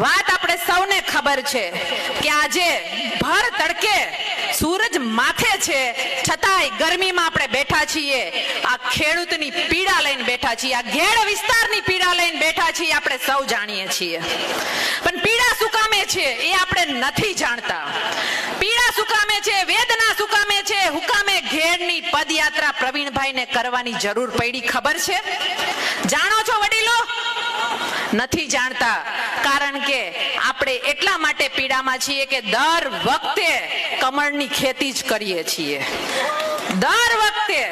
વાત આપણે સૌને ખબર છે કે આજે ભર તડકે સૂરજ માથે છે છતાંય ગરમીમાં આપણે બેઠા છીએ. આ ખેડૂતની પીડા લઈને બેઠા છીએ, આ ઘેડ વિસ્તારની પીડા લઈને બેઠા છીએ. આપણે સૌ જાણીએ છીએ, પણ પીડા શું કામે છે એ આપણે નથી જાણતા. પીડા શું કામે છે, વેદના શું કામે છે, હુકામે ઘેડની પદયાત્રા પ્રવીણભાઈને કરવાની જરૂર પડી ખબર છે? જાણો છો વડીલો? નથી જાણતા. કારણ કે આપણે એટલા માટે પીડામાં છીએ કે દર વખતે કમળની ખેતી જ કરીએ છીએ, દર વખતે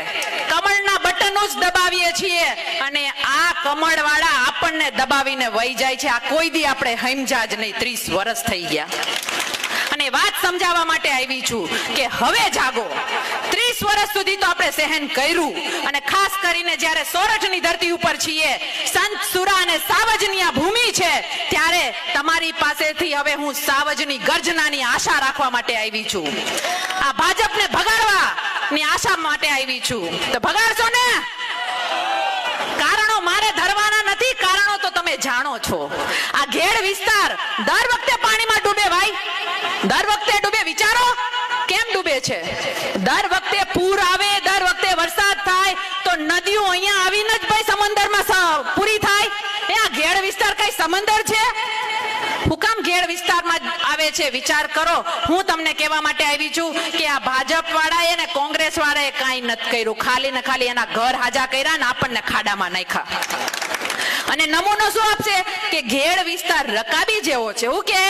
કમળના બટનો જ દબાવીએ છીએ અને આ કમળવાળા આપણને દબાવીને વહી જાય છે. આ કોઈ દી આપણે હમજા જ નહીં. 30 વર્ષ થઈ ગયા અને વાત સમજાવવા માટે આવી છું કે હવે જાગો. 30 વર્ષ સુધી તો આપણે સહન કર્યું અને ખાસ કરીને જ્યારે સોરઠની ધરતી ઉપર છીએ, સંત સુરા અને સાવજની આ ભૂમિ છે, ત્યારે તમારી પાસેથી હવે હું સાવજની ગર્જનાની આશા રાખવા માટે આવી છું. આ ભાજપને ભગાડવાની આશા માટે આવી છું. તો ભગાડશો ને? કારણો મારે ધરવાના નથી, કારણો તો તમે જાણો છો. આ ઘેડ વિસ્તાર દર વખતે પાણીમાં ડૂબે ભાઈ, દર વખતે ડૂબે. વિચારો કેમ ડૂબે છે? દર વખતે પૂર આવે, દર વખતે વરસાદ થાય તો નદીઓ અહીંયા આવીને જ ભાઈ સમંદરમાં પૂરી થાય. એ આ ઘેડ વિસ્તાર કઈ સમંદર છે? હુકામ ઘેડ વિસ્તારમાં આવે છે? વિચાર કરો. હું તમને કહેવા માટે આવી છું કે આ ભાજપ વાળાએ ને કોંગ્રેસ વાળાએ કાંઈ નથી કર્યું. ખાલી ને ખાલી એના ઘર હાજા કર્યા ને આપણને ખાડામાં નાખ્યા. અને નમૂનો શું આપશે કે ઘેડ વિસ્તાર રકાબી જેવો છે. હું કે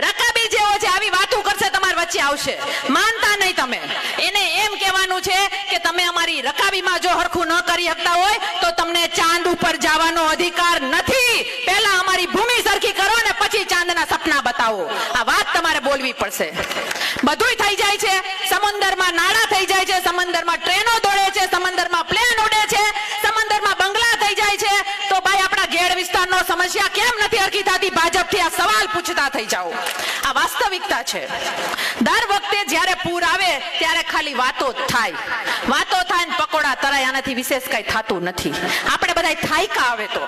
રકાબી જેવો છે. આવી વાતો કરશે, તમારી વચ્ચે આવશે. માનતા નહીં તમે. એને એમ કહેવાનું છે કે તમે અમારી રકાબીમાં જો હરખું ન કરી શકતા હોય તો તમને ચાંદ ઉપર જવાનો અધિકાર નથી. પહેલા અમારી ભૂમિ સરખી કરો ને પછી ચાંદના સપના બતાવો. આ વાત તમારે બોલવી પડશે. બધુંય થઈ જાય છે. સમુદ્રમાં નાળા થઈ જાય છે, સમુદ્રમાં ટ્રેનો દોડે છે, સમુદ્રમાં પ્લેન ઉડે છે, સમુદ્રમાં બંગલા થઈ જાય છે. તો ભાઈ આપણા ઘેડ વિસ્તારનો સમસ્યા કેમ નથી હરખી થતી? ભાજપથી આ સવાલ પૂછતા થઈ જાઓ. આ વાસ્તવિકતા છે. દર વખતે જ્યારે પૂર આવે ત્યારે ખાલી વાતો થાય, વાતો થાય ને પકોડા તરાય. આનાથી વિશેષ કઈ થતું નથી. આપણે બધા થાયકા આવે તો.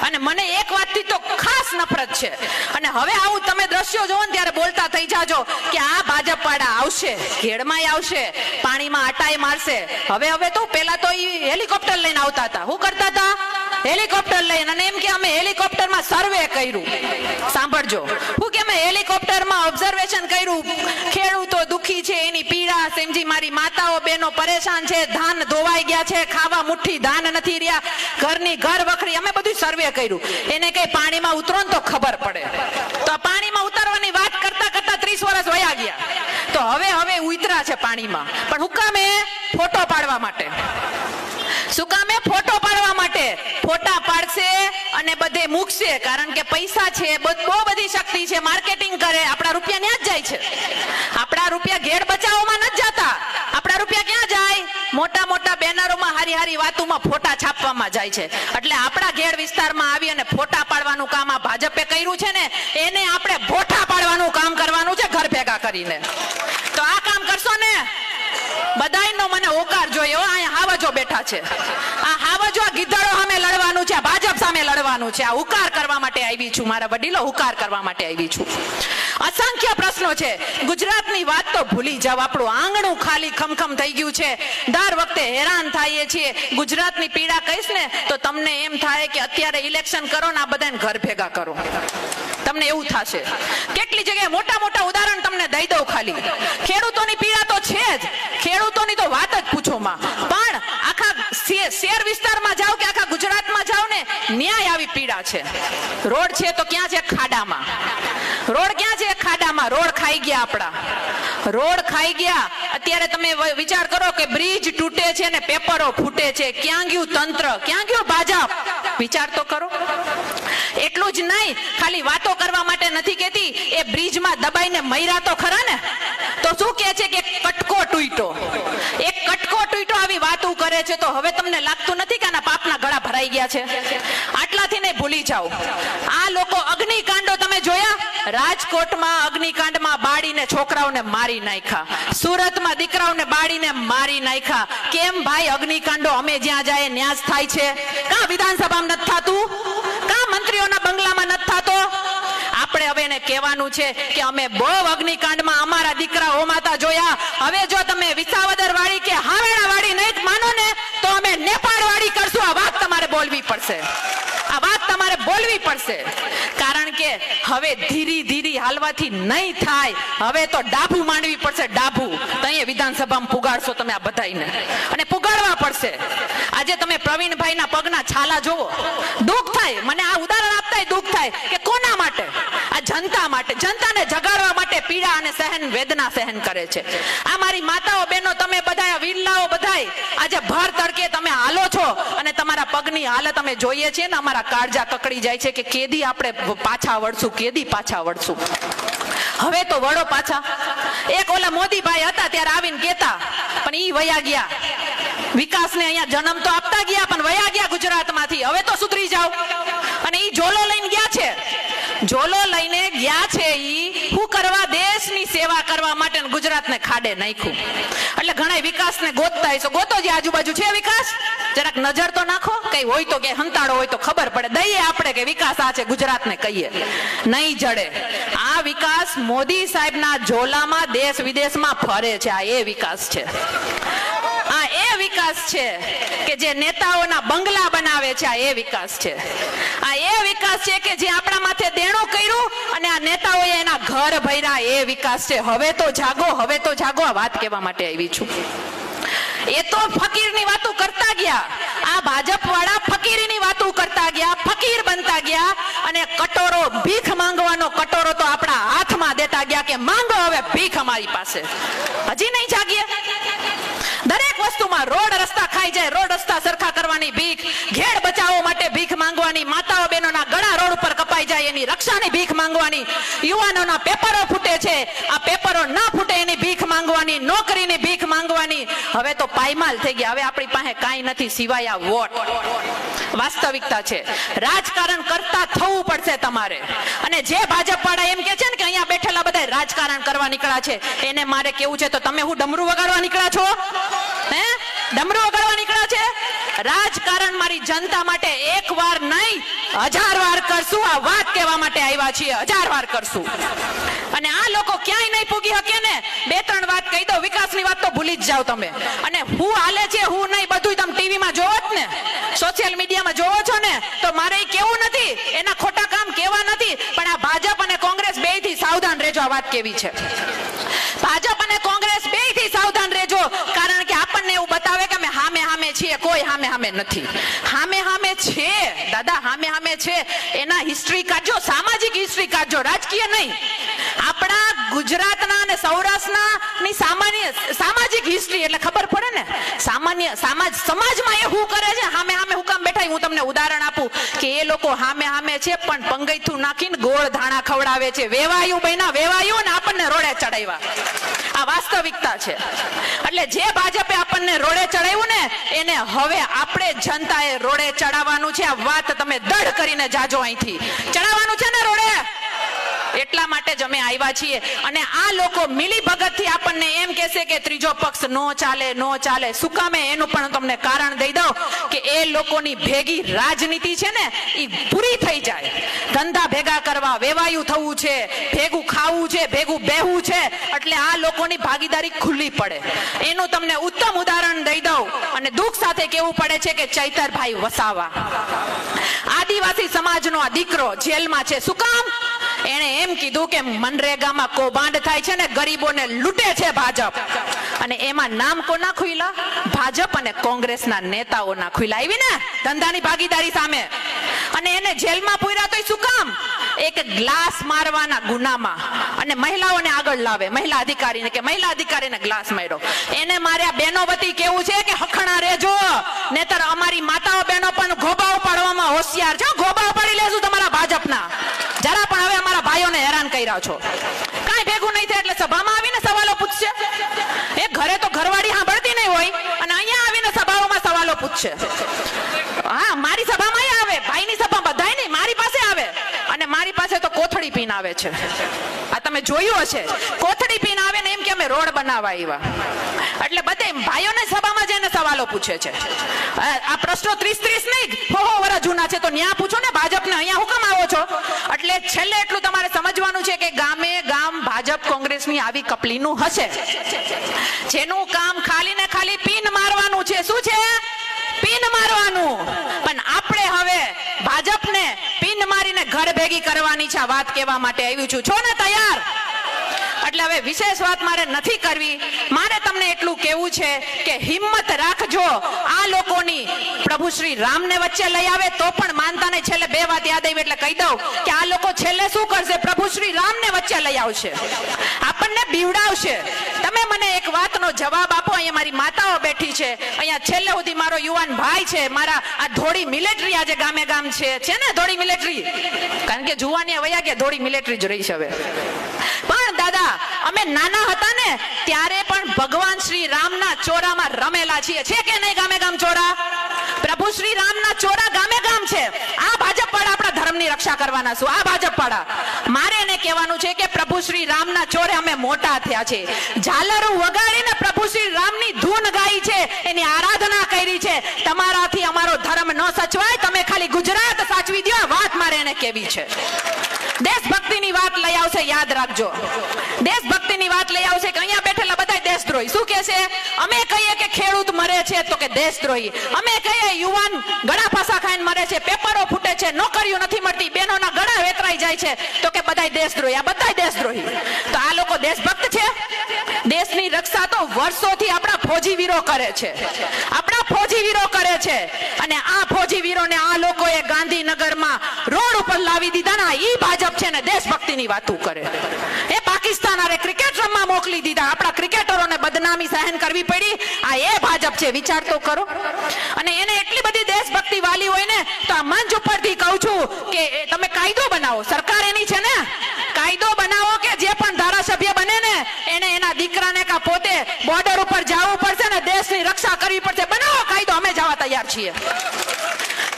અને મને એક વાતથી તો ખાસ નફરત છે. અને હવે આવું તમે દ્રશ્યો જોવો ને ત્યારે બોલતા થઈ જાજો કે આ ભાજપ વાળા આવશે, ઘેડમાંય આવશે, પાણીમાં આટાઈ મારશે. હવે તો પેલા તો હેલિકોપ્ટર લઈને આવતા હતા. શું કરતા હતા? હેલિકોપ્ટર લઈને. અને એમ કે અમે હેલિકોપ્ટરમાં સર્વે કર્યું. સાંભળજો, હું કે અમે હેલિકોપ્ટરમાં ઓબ્ઝર્વેશન કર્યું. ખેડૂતો દુખી છે, એની પીડા સમજી. મારી માતાઓ બહેનો પરેશાન છે, ધાન ધોવાઈ ગયા છે, ખાવા મુઠ્ઠી ધાન નથી રહ્યા, ઘરની ઘર વખરી. અમે બધું સર્વે કર્યું. એને કઈ પાણીમાં ઉતરો ને તો ખબર પડે. તો પાણીમાં ઉતરવાની વાત કરતા કરતા 30 વર્ષ વયા ગયા. તો હવે ઉતરા છે પાણીમાં. પણ હું કામે? ફોટો પાડવા માટે. શું કામે? ફોટો પાડવા માટે. ફોટા પાડશે અને બધે મૂકશે. કારણ કે પૈસા છે, બહુ બધી શક્તિ છે, માર્કેટિંગ કરે. આપણા રૂપિયા ત્યાં જ જાય છે. આપણા રૂપિયા ઘેડ બચાવવામાં નથી જતા. આપણા રૂપિયા ક્યાં જાય? મોટા મોટા બેનરોમાં, હારી હારી વાતોમાં ફોટા છાપવામાં જાય છે. એટલે આપણા ઘેડ વિસ્તારમાં આવી અને ફોટા પાડવાનું કામ આ ભાજપે કર્યું છે ને, એને આપણે ભોઠા પાડવાનું કામ કરવાનું છે, ઘર ભેગા કરીને. તો આ કામ કરશો ને? બધાયનો મને હોકાર જોઈએ. અહીંયા હાવજો બેઠા છે. આ હાવજો આ ગીધડો સામે લડવાનું છે, આ ભાજપ સામે લડવાનું છે. આ હુકાર કરવા માટે આવી છું. મારા વડીલો, હુકાર કરવા માટે આવી છું. અસંખ્ય પ્રશ્નો છે. ગુજરાતની વાત તો ભૂલી જાવ. આપણું આંગણું ખાલી ખમખમ થઈ ગયું છે. દર વખતે હેરાન થઈએ છીએ. ગુજરાતની પીડા કહીશ ને તો તમને એમ થાય કે અત્યારે ઇલેક્શન કરો ને આ બધાને ઘર ભેગા કરો. તમને એવું થશે. કેટલી જગ્યાએ મોટા મોટા ઉદાહરણ તમને દઈ દઉં. ખાલી ખેડૂતોની પીડા તો છે જ. ખેડૂતોની તો વાત જ પૂછો માં. પણ આખા શહેર વિસ્તારમાં જાઓ કે આખા ગુજરાતમાં જાઓ ને, ન્યાય આવી પીડા છે. રોડ છે તો ક્યાં છે? ખાડામાં. રોડ ક્યાં છે? ખાડામાં. રોડ ખાઈ ગયા આપણા. રોડ ખાઈ ગયા. અત્યારે તમે વિચાર કરો કે બ્રિજ તૂટે છે ને પેપરો ફૂટે છે. ક્યાં ગયું તંત્ર? ક્યાં ગયું ભાજપ? વિચાર તો કરો. એટલું જ નહીં, ખાલી વાતો કરવા માટે નથી કહેતી. એ બ્રિજમાં દબાઈને મર્યા તો ખરા ને. તો શું કહે છે કે કટકો તૂટ્યો. એક કટકો તૂટ્યો આવી વાતો કરે છે. તો હવે તમને લાગતું નથી કે આના પાપના ગળા ભરાઈ ગયા છે? આટલાથી નહીં ભૂલી જાઓ. આ લોકો અગ્નિકાંડો તમે જોયા? રાજકોટમાં અગ્નિકાંડમાં બાળીને છોકરાઓને મારી નાખ્યા. સુરતમાં દીકરાઓને બાળીને મારી નાખ્યા. કેમ ભાઈ? અગ્નિકાંડો અમે જ્યાં જાય ન્યાસ થાય છે. કાં વિધાનસભામાં નથી થતું? કાં મંત્રીઓના બંગલામાં નથી થતો? આપણે હવે એને કહેવાનું છે કે અમે બહુ અગ્નિકાંડમાં અમારા દીકરા હોમાતા જોયા. હવે જો તમે વિસાવદર વાળી કે હાવેણા વાળી નહીં માનો ને તો અમે નેપાળ વાળી કરશું. આ વાત તમારે બોલવી પડશે. આ વાત તમારે બોલવી પડશે. કારણ કે હવે ધીરી ધીરી હાલવાથી નહીં થાય. હવે તો ડાભું માંડવી પડશે. ડાભું તો અહીંયા વિધાનસભામાં પુગાડશો તમે આ બધાઈને, અને પુગાડવા પડશે. આજે તમે પ્રવીણભાઈના પગના છાલા જોવો, દુઃખ થાય. મને આ ઉદાહરણ આપતા દુઃખ થાય કે કોના માટે? આ જનતા માટે. જનતાને જગાડવા માટે પીડા અને સહન વેદના સહન કરે છે. આ મારી માતાઓ બહેનો, તમે બધા વિરલાઓ બધાય આજે ભર તડકે તમે હાલો છો અને તમારા પગની હાલત અમે જોઈએ છીએ ને, અમારા કાળજા કકડી જાય છે કે કેદી આપણે પાછા વળશું, કેદી પાછા વળશું. હવે તો વળો પાછા. એક ઓલા મોદીભાઈ હતા ત્યારે આવીને કહેતા, પણ ઈ વયા ગયા. વિકાસને અહીંયા જન્મ તો આપતા ગયા પણ વયા ગયા ગુજરાતમાંથી. હવે તો સુધરી જાઓ. અને ઈ ઝોલો લઈને ગયા છે. ઝોલો લઈને ગયા છે ઈ શું કરવા? દેશની સેવા કરવા માટે. ગુજરાતને ખાડે નાખ્યું. એટલે ઘણા વિકાસને ગોતતા હશો. ગોતો જે આજુબાજુ છે વિકાસ, જરાક નજર તો નાખો. કઈ હોય તો કે હંતાડો હોય તો ખબર પડે. દઈએ આપણે કે વિકાસ આ છે, ગુજરાતને કહીએ. નહીં જડે. આ વિકાસ મોદી સાહેબના ઝોલામાં દેશ વિદેશમાં ફરે છે. આ એ વિકાસ છે. આ એ વિકાસ છે કે જે નેતાઓના બંગલા બનાવે છે. આ એ વિકાસ છે. આ એ વિકાસ છે કે જે આપણા માથે દેણું કર્યું અને આ નેતાઓએ એના ઘર ભર્યા. એ વિકાસ છે. હવે તો જાગો, હવે તો જાગો. આ વાત કહેવા માટે આવી છું. એ તો ફકીરની વાતો કરતા ગયા. આ ભાજપ વાળા ફકીરીની વાતો કરતા ગયા, ફકીર બનતા ગયા અને કટોરો, ભીખ માંગવાનો કટોરો તો આપણા હાથમાં દેતા ગયા કે માંગો હવે ભીખ અમારી પાસે. હજી નહીં જાગીએ? દરેક વસ્તુમાં રોડ રસ્તા ખાઈ જાય, રોડ રસ્તા સરખા કરવાની ભીખ, ઘેડ બચાવો માટે ભીખ માંગવાની, માતાઓ બહેનોના ગળા રોડ ઉપર કપાઈ જાય એની રક્ષાની ભીખ માંગવાની, યુવાનોના પેપરો ફૂટે છે આ પેપરો ના ફૂટે એની ભીખ માંગવાની, નોકરીની ભીખ માંગવાની. હવે તો પાયમાલ થઈ ગયા. હવે આપણી પાસે કાંઈ નથી સિવાય આ વોટ. વાસ્તવિકતા છે. રાજકારણ કરતા થવું પડશે તમારે. અને જે ભાજપ વાળા એમ કે છે ને કે અહીંયા બેઠેલા બધા રાજકારણ કરવા નીકળ્યા છે, એને મારે કેવું છે, તો તમે હું ડમરું વગાડવા નીકળ્યા છો? હે, ડમરું વગાડવા નીકળ્યા છે? રાજકારણ મારી જનતા માટે એક વાર નહીં 1000 વાર કરશું. આ વાત કહેવા માટે આવ્યા છીએ. 1000 વાર કરશું. અને આ લોકો ક્યાંય નહીં પૂગી શકે ને. 2-3 વાત કહી દો. વિકાસની વાત તો ભૂલી જ જાઓ તમે. અને હું હાલે છે હું નહીં બધું તમે ટીવીમાં જોવો જ ને, સોશિયલ મીડિયામાં જોવો છો ને, તો મારે કેવું નથી, એના ખોટા કામ કેવા નથી. પણ આ ભાજપ અને કોંગ્રેસ બેયથી સાવધાન રહેજો. આ વાત કેવી છે? ભાજપ અને કોંગ્રેસ બેયથી સાવધાન રહેજો. કારણ કે આપણને એવું બતાવે કે અમે હામે હામે છીએ. કોઈ હામે હામે નથી. હામે હામે છે દાદા, હામે હામે છે. એના હિસ્ટ્રી કાઢજો, સામાજિક હિસ્ટ્રી કાઢજો, રાજકીય નહીં. આપણા ગુજરાતના અને સૌરાષ્ટ્રના ની સામાજિક હિસ્ટ્રી એટલે ખબર પડે ને. સામાન્ય સમાજમાં એ શું કરે છે, હામે હામે હું કામ બેઠા. હું તમને ઉદાહરણ આપું કે એ લોકો હામે હામે છે પણ પંગૈથું નાખીને ગોળ ધાણા ખવડાવે છે. વેવાયું બન્યા, વેવાયું ને આપણને રોડે ચડાવ્યા. આ વાસ્તવિકતા છે. એટલે જે ભાજપે આપણને રોડે ચડાવ્યું ને એને હવે આપણે જનતાએ રોડે ચડાવવાનું છે. આ વાત તમે દઢ કરીને જાજો. અહીંથી ચડાવવાનું છે ને રોડે. એટલા માટે જ અમે આવ્યા છીએ. અને આ લોકો મિલી ભગતથી આપણને એમ કહેશે કે ત્રીજો પક્ષ નો ચાલે, નો ચાલે. શું કામે? એનું પણ તમને કારણ દઈ દઉં કે એ લોકોની ભેગી રાજનીતિ છે ને એ પૂરી થઈ જાય. ધંધા ભેગા કરવા, વેવાયું થવું છે, ભેગું ખાવું છે, ભેગું બેહવું છે. એટલે આ લોકોની ભાગીદારી ખુલ્લી પડે. એનું તમને ઉત્તમ ઉદાહરણ દઈ દઉં અને દુઃખ સાથે કહેવું પડે છે કે ચૈતરભાઈ વસાવા, આદિવાસી સમાજનો આ દીકરો જેલમાં છે. શું કામ? એને એમ કીધું કે મનરેગામાં કૌભાંડ થાય છે ને ગરીબોને લૂંટે છે ભાજપ. અને એમાં નામ કોના ખુલ્લા? ભાજપ અને કોંગ્રેસના નેતાઓના ખુલ્લા. આવી ને ધંધાની ભાગીદારી સામે. અને એને જેલમાં પૂર્યા તો શું કામ? એક ગ્લાસ મારવાના ગુનામાં. અને મહિલાઓને આગળ લાવે, મહિલા અધિકારીને કે મહિલા અધિકારીને ગ્લાસ માર્યો. એને માર્યા. બહેનો વતી કેવું છે કે હખણા રહેજો, નેતર અમારી માતાઓ બહેનો પણ ગોબા ઉપાડવામાં હોશિયાર છે. ગોબા ઉપાડી લેશું તમારા ભાજપના. જરા પણ હવે અમારા ભાઈઓને હેરાન કર્યા છો. કાંઈ ભેગું નહીં થાય એટલે સભામાં આવીને સવાલો પૂછશે. એ ઘરે તો ઘરવાળી સાંભળતી નહીં હોય અને અહીંયા આવીને સભાઓમાં સવાલો પૂછશે. હા, મારી સભામાં આવે, ભાઈની સભા બધાય નહીં, મારી પાસે આવે. અને મારી પાસે તો કોથળી પીને આવે છે. આ તમે જોયું હશે. કોથળી પીને આવે ને એમ કે અમે રોડ બનાવવા આવ્યા. એટલે બધે ભાઈઓને સભામાં જઈને સવાલો પૂછે છે. આ પ્રશ્નો 30 નહીં 100 વર્ષ જૂના છે. તો ન્યા પૂછો ને ભાજપને, અહીંયા હું કેમ આવો છો? એટલે છેલ્લે એટલું તમારે સમજવું ચાવી કપલીનું હશે, જેનું કામ ખાલી ને ખાલી પિન મારવાનું છે. શું છે? પિન મારવાનું. પણ આપણે હવે ભાજપને પિન મારીને ઘર ભેગી કરવાની છે. આ વાત કહેવા માટે આવ્યું છું. છો ને તૈયાર? એટલે હવે વિશેષ વાત મારે નથી કરવી. મારે તમને એટલું કહેવું છે કે હિંમત રાખજો. આ લોકોની પ્રભુ શ્રી રામને વચ્ચે લઈ આવે તો પણ માનતા નહીં. છેલ્લે બે વાત યાદ આવી એટલે કહી દઉં કે આ લોકો છેલ્લે શું કરશે? પ્રભુ શ્રી રામને વચ્ચે લઈ આવશે, આપણને બીવડાવશે. તમે મને એક વાતનો જવાબ આપો. અહીંયા મારી માતાઓ બેઠી છે, અહીંયા છેલ્લે સુધી મારો યુવાન ભાઈ છે, મારા આ ધોળી મિલિટરી આજે ગામે ગામ છે ને ધોળી મિલિટરી, કારણ કે જુવાની વયા ગયા ધોળી મિલિટરી જ રહી છે હવે. પણ દાદા, અમે નાના હતા ને ત્યારે પણ ભગવાન શ્રી રામના ચોરામાં રમેલા છીએ. છે કે નહીં ગામે ગામ ચોરા? પ્રભુ શ્રી રામના ચોરા ગામે ગામ છે. આ ભાજપ વાળા આપણા ધર્મની રક્ષા કરવાના શું? આ ભાજપ વાળા મારે એને કહેવાનું છે કે પ્રભુ શ્રી રામના ચોરે અમે મોટા થયા છે. ઝાલરો વગાડીને પ્રભુ શ્રી રામની ધૂન ગાઈ છે, એની આરાધના કરી છે. તમારાથી અમારો ધર્મ ન સચવાય. તમે ખાલી ગુજરાત સાચવી દો. વાત મારે એને કેવી છે. દેશભક્તિની વાત લઈ આવશે, યાદ રાખજો. દેશભક્તિની વાત લઈ આવશે કે અહીંયા બેઠેલા બધા દેશદ્રોહી. શું કહે છે? અમે કહીએ કે ખેડૂત મરે છે તો કે દેશદ્રોહી. અમે કહીએ યુવાન ગળા ફાંસા ખાઈને મરે છે, પેપરો ફૂટે છે, નોકરીઓ નથી મળતી, બહેનોના ગળા વેતરાઈ જાય છે તો કે બધા દેશદ્રોહી. આ બધા દેશદ્રોહી. તો આ લોકો દેશભક્ત છે? દેશની રક્ષા તો વર્ષોથી આપણા ફોજી વીરો કરે છે. આપણા ફોજી વીરો કરે છે. અને આ ફોજી વીરોને આ લોકોએ ગાંધીનગરમાં રોડ ઉપર લાવી દીધા ને. ઈ ભાજપ છે ને દેશભક્તિની વાતો કરે. એ પાકિસ્તાન આરે ક્રિકેટ રમવા મોકલી દીધા. આપણા ક્રિકેટરોને બદનામી સહન કરવી પડી. આ એ ભાજપ છે. વિચાર તો કરો. અને એને એટલી બધી દેશભક્તિ વાલી હોય ને તો આ મંચ ઉપરથી કહું છું કે તમે કાયદો બનાવો. સરકાર એની છે ને, કાયદો બનાવો કે જે પણ ધારાસભ્ય બને ને એને એના દીકરાને કા પોતે બોર્ડર ઉપર જવું પડશે ને દેશની રક્ષા કરવી પડશે. બનાવો કાયદો. અમે જવા તૈયાર છીએ.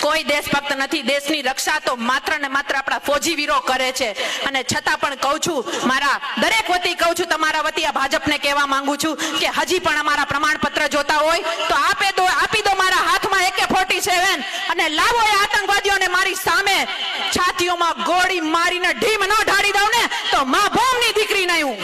કોઈ દેશભક્ત નથી. દેશની રક્ષા તો માત્ર ને માત્ર આપણા ફોજી વીરો કરે છે. અને છતાં પણ કહું છું, મારા દરેક વતી કહું છું, તમારા વતી આ ભાજપને કહેવા માંગુ છું કે હજી પણ અમારા પ્રમાણપત્ર જોતા હોય તો આપી દો મારા હાથમાં AK-47 અને લાવો એ આતંકવાદીઓને મારી સામે છાતીઓમાં ગોળી મારીને ઢીમ ન ઢાળી દઉં ને તો મા ભૂમની દીકરી નહીં હું.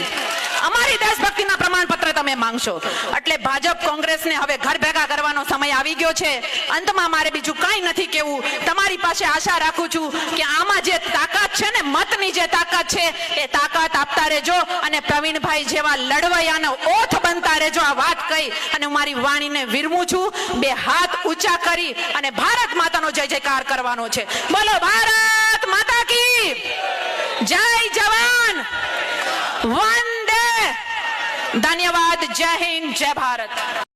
અમારી દેશભક્તિના પ્રમાણપત્ર તમે માંગશો. એટલે ભાજપ કોંગ્રેસને હવે ઘર ભેગા કરવાનો સમય આવી ગયો છે. અંતમાં મારે બીજું કાંઈ નથી કેવું. તમારી પાસે આશા રાખું છું કે આમાં જે તાકાત છે ને, મતની જે તાકાત છે એ તાકાત આપતા રહેજો અને પ્રવીણભાઈ જેવા લડવૈયાનો ઓથ બનતા રહેજો. આ વાત કહી અને હું મારી વાણીને વિરમું છું. બે હાથ ઊંચા કરી અને ભારત માતાનો જય જયકાર કરવાનો છે. બોલો ભારત માતા કી જય. જવાન વંદે. ધન્યવાદ. જય હિન્દ, જય ભારત.